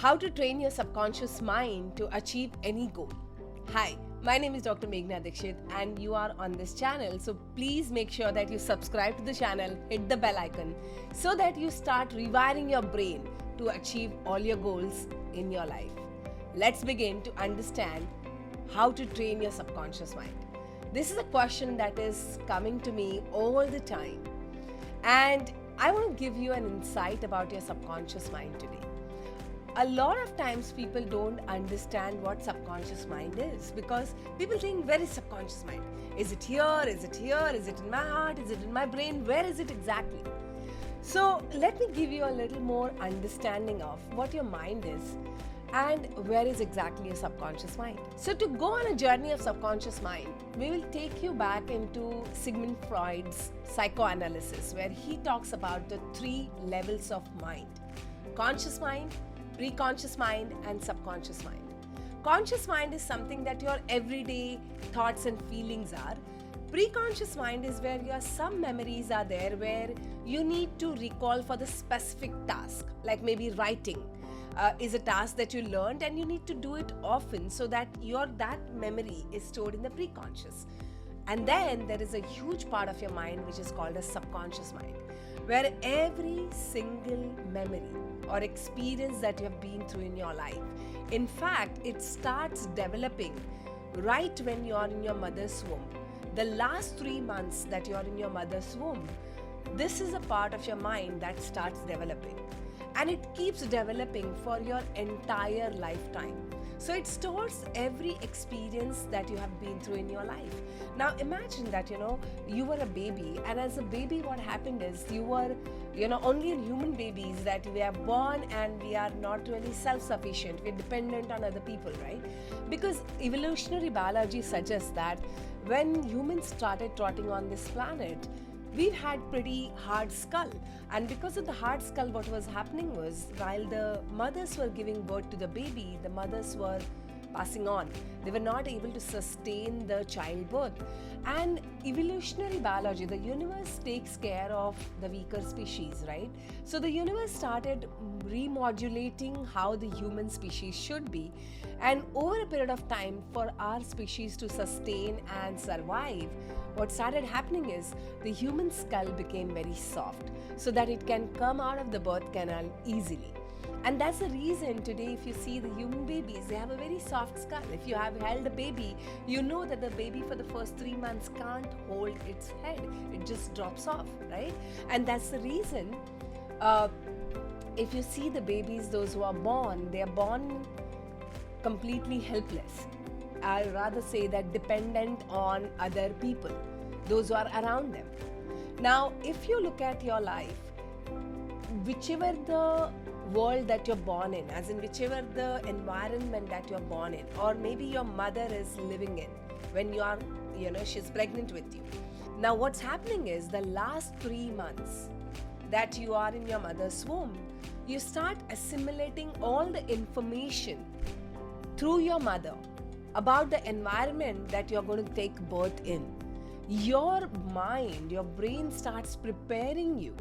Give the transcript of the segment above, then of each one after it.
How to train your subconscious mind to achieve any goal. Hi, my name is Dr. Meghana Dikshit and you are on this channel. So please make sure that you subscribe to the channel, hit the bell icon so that you start rewiring your brain to achieve all your goals in your life. Let's begin to understand how to train your subconscious mind. This is a question that is coming to me all the time, and I want to give you an insight about your subconscious mind today. A lot of times people don't understand what subconscious mind is because people think, where is subconscious mind? Is it here? Is it here? Is it in my heart? Is it in my brain? Where is it exactly? So let me give you a little more understanding of what your mind is and where is exactly your subconscious mind. So to go on a journey of subconscious mind, we will take you back into Sigmund Freud's psychoanalysis, where he talks about the 3 levels of mind: conscious mind, pre-conscious mind and subconscious mind. Conscious mind is something that your everyday thoughts and feelings are. Pre-conscious mind is where some memories are there where you need to recall for the specific task, like maybe writing is a task that you learned and you need to do it often so that that memory is stored in the pre-conscious. And then there is a huge part of your mind which is called a subconscious mind, where every single memory or experience that you have been through in your life, in fact, it starts developing right when you are in your mother's womb. The last 3 months that you are in your mother's womb, this is a part of your mind that starts developing. And it keeps developing for your entire lifetime. So it stores every experience that you have been through in your life. Now imagine that you were a baby, and as a baby what happened is you were only in human babies that we are born and we are not really self-sufficient. We're dependent on other people, right? Because evolutionary biology suggests that when humans started trotting on this planet, we've had pretty hard skull, and because of the hard skull, what was happening was while the mothers were giving birth to the baby, the mothers were passing on. They were not able to sustain the childbirth. And evolutionary biology, the universe takes care of the weaker species, right? So the universe started remodulating how the human species should be, and over a period of time, for our species to sustain and survive, what started happening is the human skull became very soft so that it can come out of the birth canal easily. And that's the reason today, if you see the human babies, they have a very soft skull. If you have held a baby, you know that the baby for the first 3 months can't hold its head. It just drops off, right? And that's the reason, if you see the babies, those who are born, they are born completely helpless. I'd rather say that dependent on other people, those who are around them. Now, if you look at your life, whichever the world that you're born in, as in whichever the environment that you're born in, or maybe your mother is living in when you are, she's pregnant with you. Now, what's happening is the last 3 months that you are in your mother's womb, you start assimilating all the information through your mother about the environment that you're going to take birth in. Your mind, your brain starts preparing you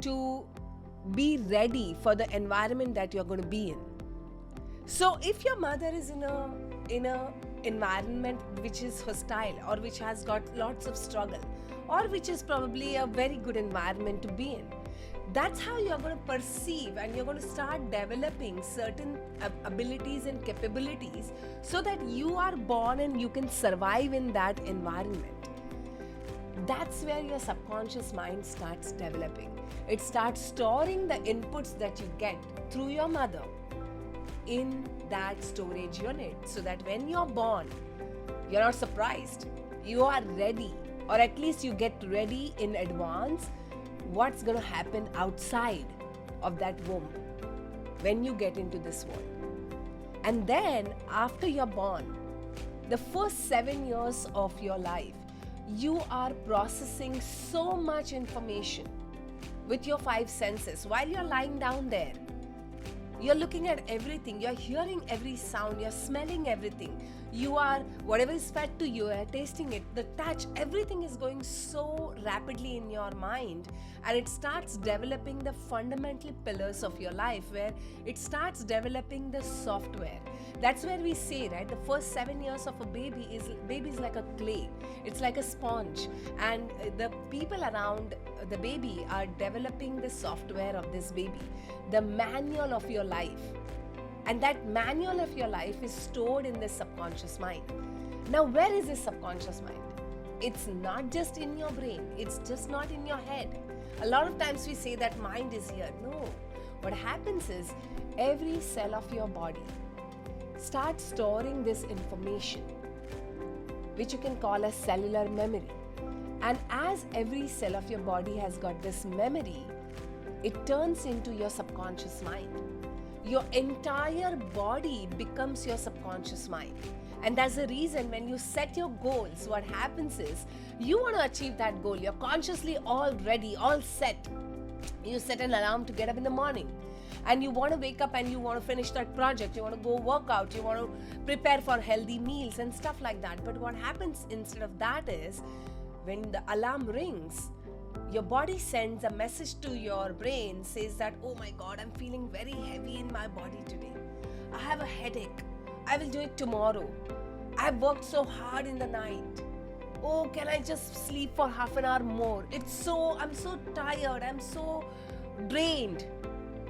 to be ready for the environment that you're going to be in. So if your mother is in a environment which is hostile or which has got lots of struggle, or which is probably a very good environment to be in, that's how you're going to perceive, and you're going to start developing certain abilities and capabilities so that you are born and you can survive in that environment. That's where your subconscious mind starts developing. It starts storing the inputs that you get through your mother in that storage unit, so that when you're born, you're not surprised. You are ready, or at least you get ready in advance what's going to happen outside of that womb when you get into this world. And then after you're born, the first 7 years of your life, you are processing so much information with your 5 senses while you're lying down there. You're looking at everything, you're hearing every sound, you're smelling everything. You are, whatever is fed to you, you're tasting it, the touch, everything is going so rapidly in your mind, and it starts developing the fundamental pillars of your life, where it starts developing the software. That's where we say, right, the first 7 years of a baby is like a clay. It's like a sponge, and the people around the baby are developing the software of this baby, the manual of your life. And that manual of your life is stored in the subconscious mind. Now, where is this subconscious mind? It's not just in your brain. It's just not in your head. A lot of times we say that mind is here. No. What happens is every cell of your body starts storing this information, which you can call a cellular memory. And as every cell of your body has got this memory, it turns into your subconscious mind. Your entire body becomes your subconscious mind. And that's the reason when you set your goals, what happens is you want to achieve that goal. You're consciously all ready, all set. You set an alarm to get up in the morning, and you want to wake up and you want to finish that project. You want to go work out. You want to prepare for healthy meals and stuff like that. But what happens instead of that is when the alarm rings, your body sends a message to your brain, says that, oh my God, I'm feeling very heavy in my body today. I have a headache. I will do it tomorrow. I've worked so hard in the night. Oh, can I just sleep for half an hour more? I'm so tired. I'm so drained.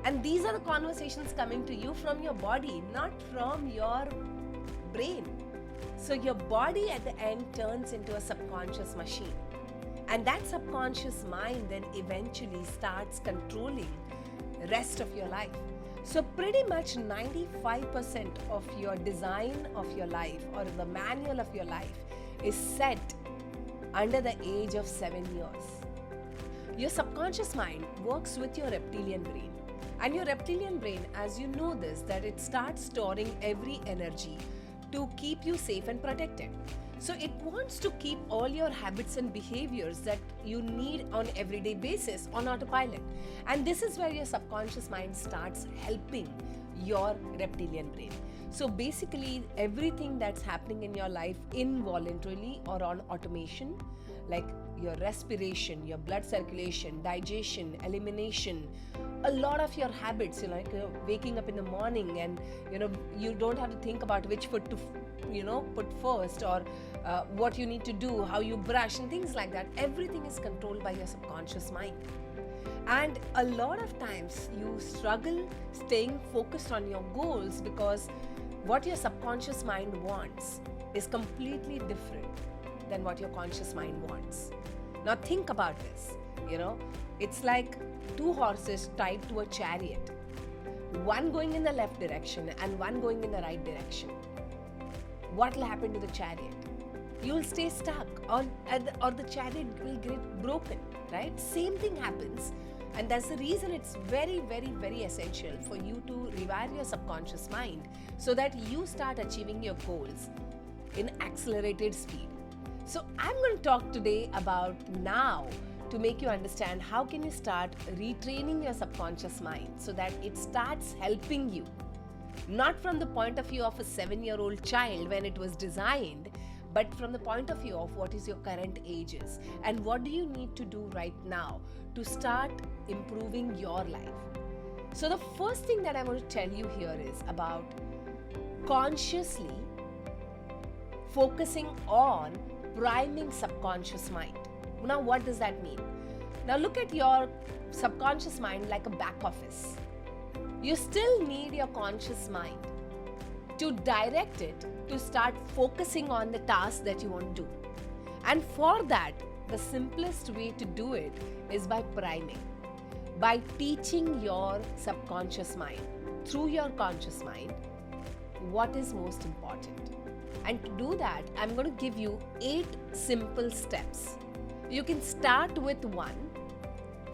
And these are the conversations coming to you from your body, not from your brain. So your body at the end turns into a subconscious machine. And that subconscious mind then eventually starts controlling the rest of your life. So pretty much 95% of your design of your life, or the manual of your life, is set under the age of 7 years. Your subconscious mind works with your reptilian brain. And your reptilian brain, as you know this, that it starts storing every energy to keep you safe and protected. So it wants to keep all your habits and behaviors that you need on everyday basis on autopilot. And this is where your subconscious mind starts helping your reptilian brain. So basically everything that's happening in your life involuntarily or on automation, like your respiration, your blood circulation, digestion, elimination, a lot of your habits, like waking up in the morning and you don't have to think about which foot to put first, or what you need to do, how you brush and things like that. Everything is controlled by your subconscious mind. And a lot of times you struggle staying focused on your goals because what your subconscious mind wants is completely different than what your conscious mind wants. Now think about this. It's like two horses tied to a chariot, one going in the left direction and one going in the right direction. What will happen to the chariot? You will stay stuck, or the chariot will get broken, right? Same thing happens. And that's the reason it's very, very, very essential for you to rewire your subconscious mind so that you start achieving your goals in accelerated speed. So I'm going to talk today about now to make you understand how can you start retraining your subconscious mind so that it starts helping you. Not from the point of view of a 7-year-old child when it was designed, but from the point of view of what is your current ages and what do you need to do right now to start improving your life. So the first thing that I want to tell you here is about consciously focusing on priming subconscious mind. Now what does that mean? Now look at your subconscious mind like a back office. You still need your conscious mind to direct it to start focusing on the task that you want to do. And for that, the simplest way to do it is by priming, by teaching your subconscious mind through your conscious mind what is most important. And to do that, I'm going to give you 8 simple steps. You can start with 1,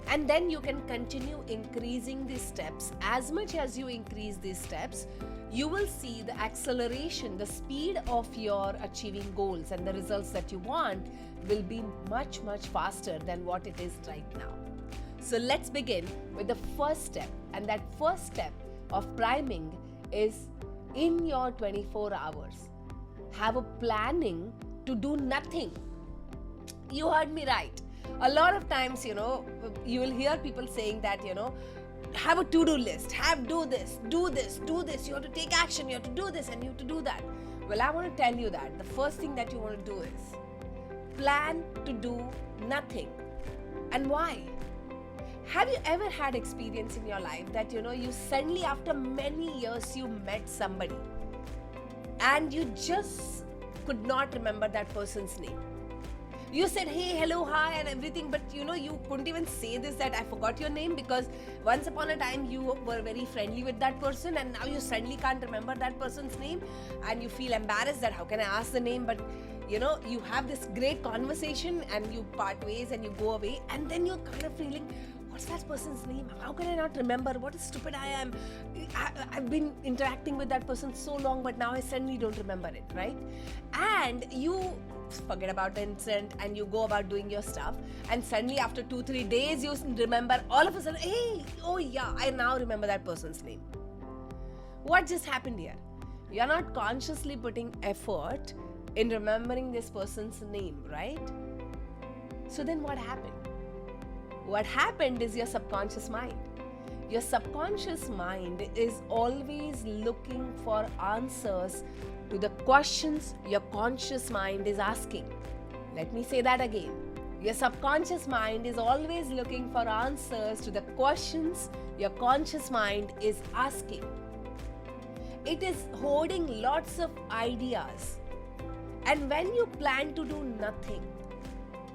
and then you can continue increasing these steps. As much as you increase these steps, you will see the acceleration, the speed of your achieving goals and the results that you want will be much, much faster than what it is right now. So let's begin with the first step. And that first step of priming is in your 24 hours. Have a planning to do nothing. You heard me right. A lot of times, you will hear people saying that, have a to-do list, do this, do this, do this, you have to take action, you have to do this and you have to do that. Well, I want to tell you that the first thing that you want to do is plan to do nothing. And why? Have you ever had experience in your life that, you suddenly after many years you met somebody and you just could not remember that person's name? You said, hey, hello, hi and everything, but you couldn't even say this that I forgot your name, because once upon a time you were very friendly with that person and now you suddenly can't remember that person's name and you feel embarrassed that how can I ask the name, but you have this great conversation and you part ways and you go away and then you're kind of feeling, what's that person's name? How can I not remember? What a stupid I am. I've been interacting with that person so long, but now I suddenly don't remember it, right? And you forget about the incident and you go about doing your stuff, and suddenly after 2-3 days you remember all of a sudden, hey, oh yeah, I now remember that person's name. What just happened here? You're not consciously putting effort in remembering this person's name, right? So then what happened? What happened is your subconscious mind. Your subconscious mind is always looking for answers to the questions your conscious mind is asking. Let me say that again. Your subconscious mind is always looking for answers to the questions your conscious mind is asking. It is holding lots of ideas. And when you plan to do nothing,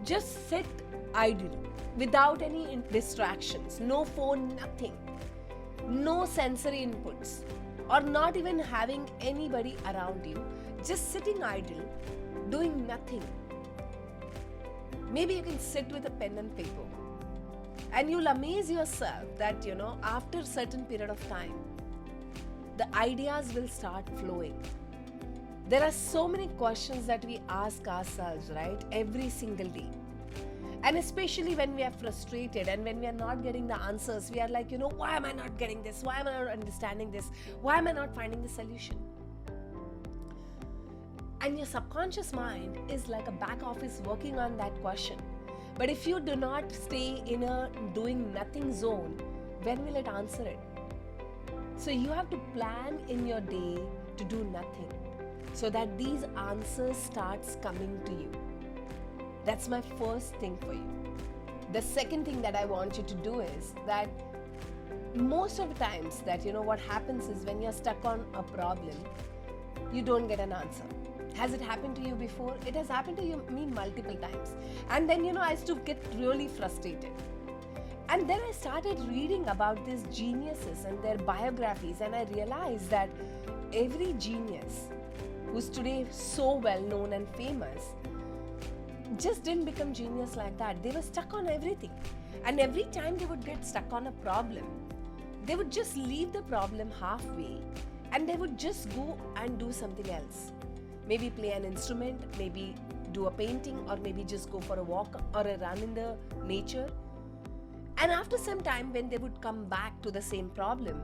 just sit idle without any distractions, no phone, nothing, no sensory inputs, or not even having anybody around you, just sitting idle, doing nothing. Maybe you can sit with a pen and paper and you'll amaze yourself that, after a certain period of time, the ideas will start flowing. There are so many questions that we ask ourselves, right, every single day. And especially when we are frustrated and when we are not getting the answers, we are like, why am I not getting this? Why am I not understanding this? Why am I not finding the solution? And your subconscious mind is like a back office working on that question. But if you do not stay in a doing nothing zone, when will it answer it? So you have to plan in your day to do nothing so that these answers starts coming to you. That's my first thing for you. The second thing that I want you to do is that most of the times that, what happens is when you're stuck on a problem, you don't get an answer. Has it happened to you before? It has happened to me multiple times. And then, I used to get really frustrated. And then I started reading about these geniuses and their biographies, and I realized that every genius who's today so well known and famous just didn't become genius like that. They were stuck on everything. And every time they would get stuck on a problem, they would just leave the problem halfway and they would just go and do something else. Maybe play an instrument, maybe do a painting, or maybe just go for a walk or a run in the nature. And after some time, when they would come back to the same problem,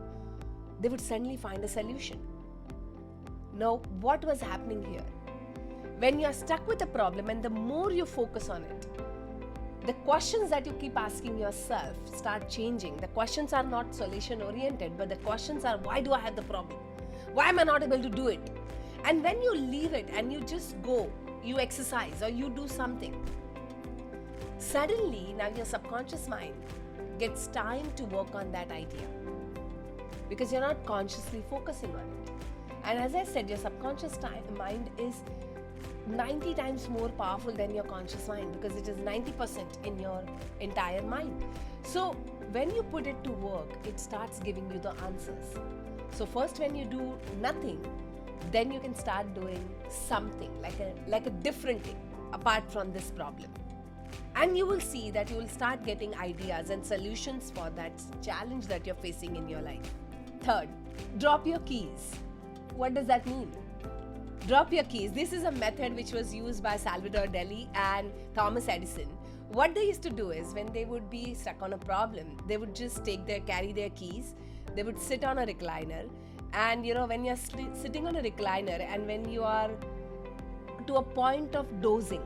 they would suddenly find a solution. Now, what was happening here? When you are stuck with a problem and the more you focus on it, the questions that you keep asking yourself start changing. The questions are not solution oriented, but the questions are, why do I have the problem? Why am I not able to do it? And when you leave it and you just go, you exercise or you do something, suddenly now your subconscious mind gets time to work on that idea because you're not consciously focusing on it. And as I said, your subconscious mind is 90 times more powerful than your conscious mind because it is 90% in your entire mind. So when you put it to work, it starts giving you the answers. So first when you do nothing, then you can start doing something like a different thing apart from this problem. And you will see that you will start getting ideas and solutions for that challenge that you're facing in your life. Third, drop your keys. What does that mean? Drop your keys. This is a method which was used by Salvador Dali and Thomas Edison. What they used to do is when they would be stuck on a problem, they would just carry their keys, they would sit on a recliner, and when you're sitting on a recliner and when you are to a point of dozing,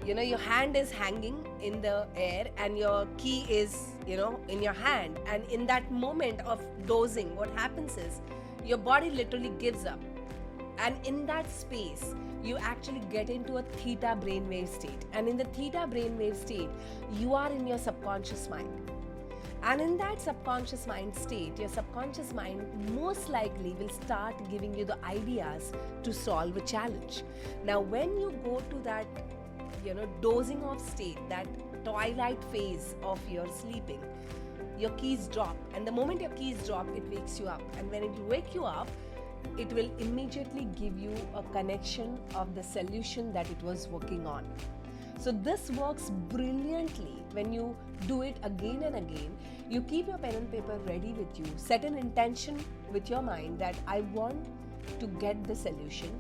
your hand is hanging in the air and your key is in your hand, and in that moment of dozing, what happens is your body literally gives up, and in that space you actually get into a theta brainwave state, and in the theta brainwave state you are in your subconscious mind. And in that subconscious mind state, your subconscious mind most likely will start giving you the ideas to solve a challenge. Now when you go to that dozing off state, that twilight phase of your sleeping, your keys drop, and the moment your keys drop, it wakes you up, and when it wake you up, it will immediately give you a connection of the solution that it was working on. So this works brilliantly when you do it again and again. You keep your pen and paper ready with you, set an intention with your mind that I want to get the solution,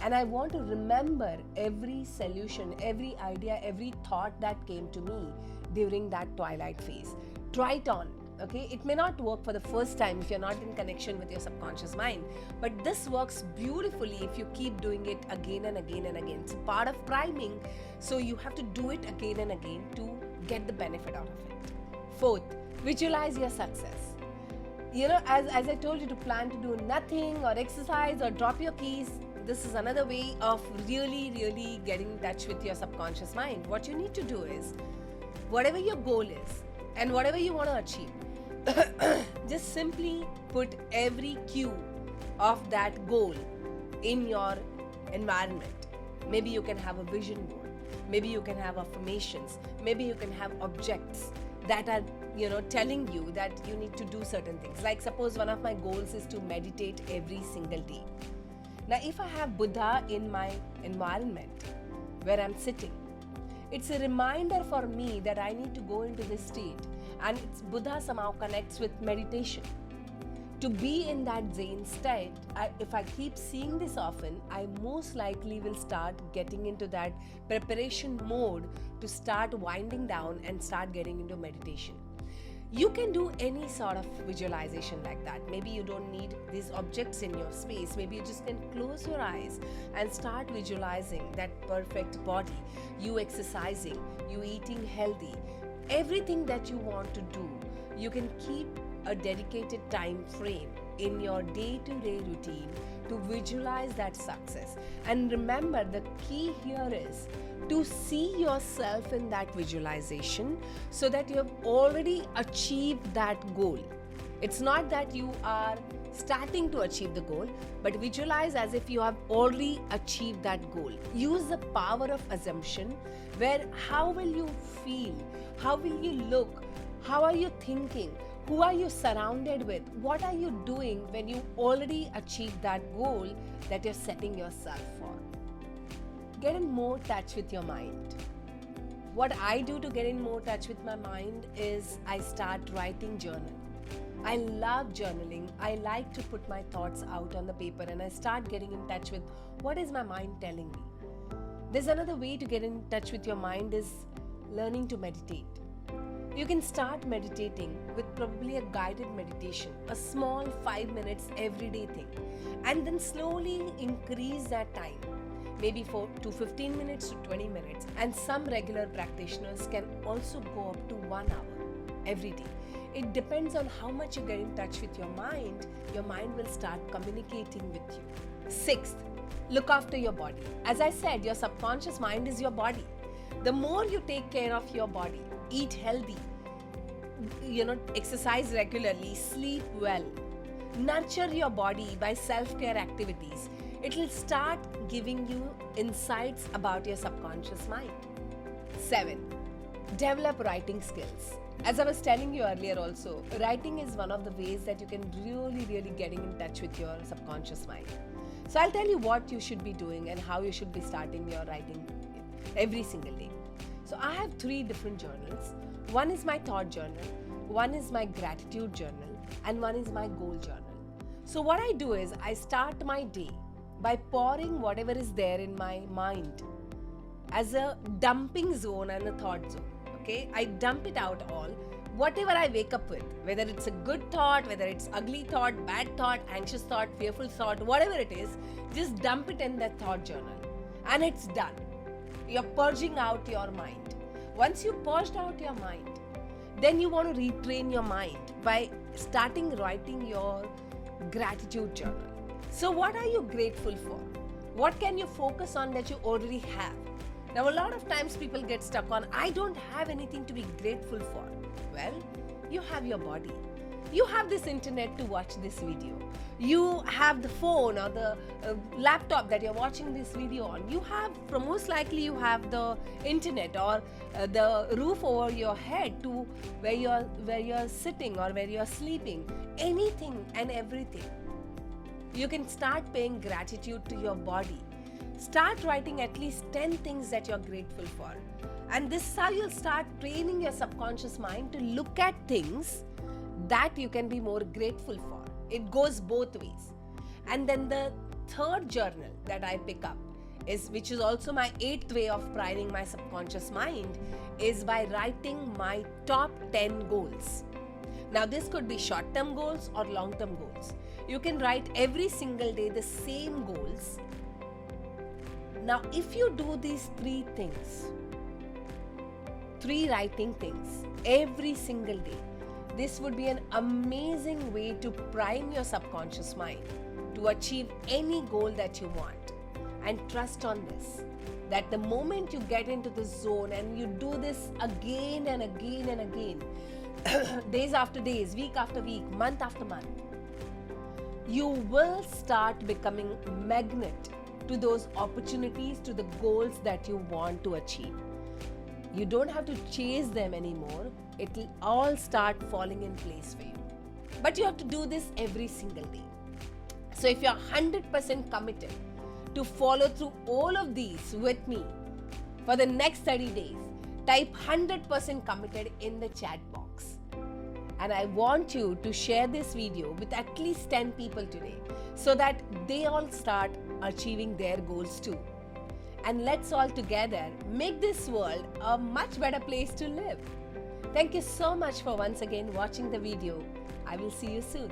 and I want to remember every solution, every idea, every thought that came to me during that twilight phase. Try it on. Okay, it may not work for the first time if you're not in connection with your subconscious mind, but this works beautifully if you keep doing it again and again and again. It's part of priming, so you have to do it again and again to get the benefit out of it. Fourth, visualize your success. As I told you to plan to do nothing or exercise or drop your keys, this is another way of really getting in touch with your subconscious mind. What you need to do is, whatever your goal is and whatever you want to achieve, just simply put every cue of that goal in your environment. Maybe you can have a vision board, maybe you can have affirmations, maybe you can have objects that are telling you that you need to do certain things. Like suppose one of my goals is to meditate every single day. Now if I have Buddha in my environment where I'm sitting, it's a reminder for me that I need to go into this state, and Buddha somehow connects with meditation. To be in that Zen state, if I keep seeing this often, I most likely will start getting into that preparation mode to start winding down and start getting into meditation. You can do any sort of visualization like that. Maybe you don't need these objects in your space. Maybe you just can close your eyes and start visualizing that perfect body, you exercising, you eating healthy. Everything that you want to do, you can keep a dedicated time frame in your day-to-day routine to visualize that success. And remember, the key here is to see yourself in that visualization so that you have already achieved that goal. It's not that you are starting to achieve the goal, but visualize as if you have already achieved that goal. Use the power of assumption, where how will you feel, how will you look, how are you thinking, who are you surrounded with, what are you doing when you already achieved that goal that you're setting yourself for. Get in more touch with your mind. What I do to get in more touch with my mind is I start writing journal. I love journaling. I like to put my thoughts out on the paper and I start getting in touch with what is my mind telling me. There's another way to get in touch with your mind is learning to meditate. You can start meditating with probably a guided meditation, a small 5 minutes everyday thing, and then slowly increase that time. Maybe to 15 minutes to 20 minutes, and some regular practitioners can also go up to 1 hour every day. It depends on how much you get in touch with your mind will start communicating with you. Sixth, look after your body. As I said, your subconscious mind is your body. The more you take care of your body, eat healthy, exercise regularly, sleep well, nurture your body by self-care activities, it will start giving you insights about your subconscious mind. 7. Develop writing skills. As I was telling you earlier also, writing is one of the ways that you can really getting in touch with your subconscious mind. So I'll tell you what you should be doing and how you should be starting your writing every single day. So I have 3 different journals. One is my thought journal, one is my gratitude journal, and one is my goal journal. So what I do is I start my day by pouring whatever is there in my mind as a dumping zone and a thought zone. Okay, I dump it out all Whatever I wake up with, whether it's a good thought, whether it's ugly thought, bad thought, anxious thought, fearful thought, whatever it is, just dump it in that thought journal. And it's done. You're purging out your mind. Once you purged out your mind, then you want to retrain your mind by starting writing your gratitude journal. So what are you grateful for? What can you focus on that you already have? Now, a lot of times people get stuck on, I don't have anything to be grateful for. Well, you have your body. You have this internet to watch this video. You have the phone or the laptop that you're watching this video on. You have, most likely you have the internet or the roof over your head to where you're sitting or where you're sleeping. Anything and everything. You can start paying gratitude to your body. Start writing at least 10 things that you're grateful for. And this is how you'll start training your subconscious mind to look at things that you can be more grateful for. It goes both ways. And then the third journal that I pick up is, which is also my 8th way of priming my subconscious mind, is by writing my top 10 goals. Now this could be short-term goals or long-term goals. You can write every single day the same goals. Now if you do these 3 things, 3 writing things every single day, this would be an amazing way to prime your subconscious mind to achieve any goal that you want. And trust on this, that the moment you get into the zone and you do this again and again and again, days after days, week after week, month after month, you will start becoming magnet to those opportunities, to the goals that you want to achieve. You don't have to chase them anymore. It will all start falling in place for you. But you have to do this every single day. So if you're 100% committed to follow through all of these with me for the next 30 days, type 100% committed in the chat box. And I want you to share this video with at least 10 people today so that they all start achieving their goals too. And let's all together make this world a much better place to live. Thank you so much for once again watching the video. I will see you soon.